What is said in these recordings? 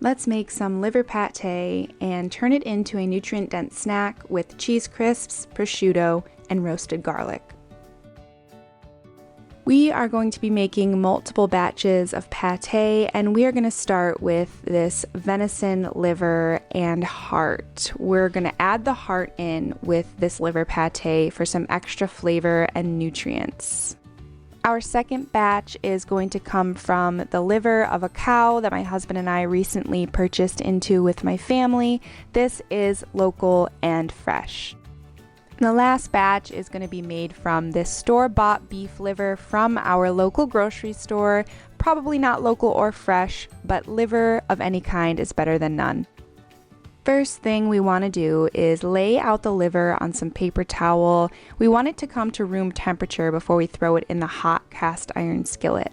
Let's make some liver pate and turn it into a nutrient-dense snack with cheese crisps, prosciutto, and roasted garlic. We are going to be making multiple batches of pate, and we are going to start with this venison liver and heart. We're going to add the heart in with this liver pate for some extra flavor and nutrients. Our second batch is going to come from the liver of a cow that my husband and I recently purchased into with my family. This is local and fresh. The last batch is going to be made from this store-bought beef liver from our local grocery store. Probably not local or fresh, but liver of any kind is better than none. First thing we want to do is lay out the liver on some paper towel. We want it to come to room temperature before we throw it in the hot cast iron skillet.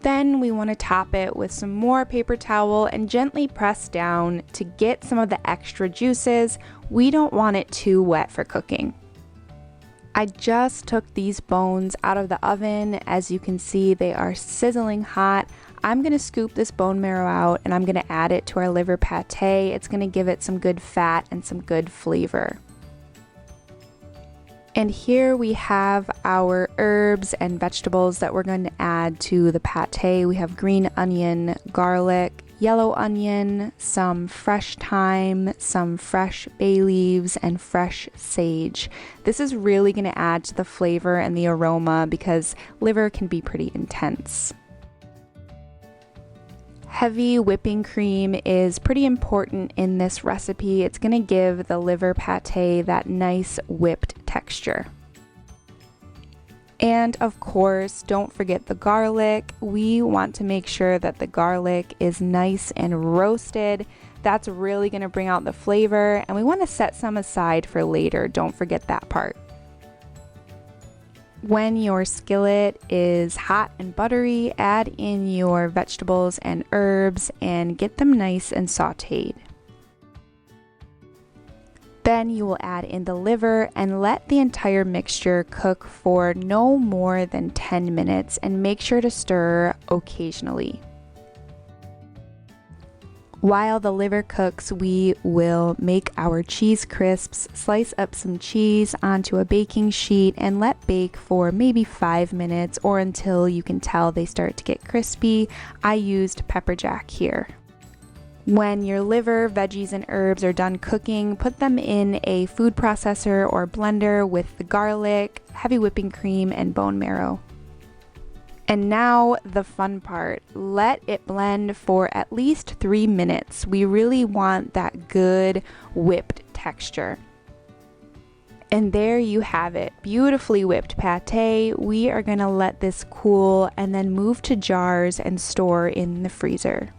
Then we want to top it with some more paper towel and gently press down to get some of the extra juices. We don't want it too wet for cooking. I just took these bones out of the oven. As you can see, they are sizzling hot. I'm going to scoop this bone marrow out and I'm going to add it to our liver pate. It's going to give it some good fat and some good flavor. And here we have our herbs and vegetables that we're going to add to the pate. We have green onion, garlic, yellow onion, some fresh thyme, some fresh bay leaves, and fresh sage. This is really going to add to the flavor and the aroma because liver can be pretty intense. Heavy whipping cream is pretty important in this recipe. It's going to give the liver pate that nice whipped texture. And of course, don't forget the garlic. We want to make sure that the garlic is nice and roasted. That's really going to bring out the flavor, and we want to set some aside for later. Don't forget that part. When your skillet is hot and buttery, add in your vegetables and herbs and get them nice and sauteed. Then you will add in the liver and let the entire mixture cook for no more than 10 minutes and make sure to stir occasionally. While the liver cooks, we will make our cheese crisps. Slice up some cheese onto a baking sheet and let bake for maybe 5 minutes or until you can tell they start to get crispy. I used pepper jack here. When your liver, veggies, and herbs are done cooking, put them in a food processor or blender with the garlic, heavy whipping cream, and bone marrow. And now the fun part. Let it blend for at least 3 minutes. We really want that good whipped texture. And there you have it, beautifully whipped pate. We are going to let this cool and then move to jars and store in the freezer.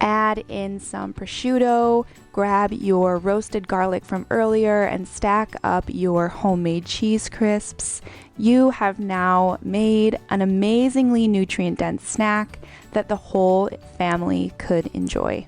Add in some prosciutto, grab your roasted garlic from earlier and stack up your homemade cheese crisps. You have now made an amazingly nutrient-dense snack that the whole family could enjoy.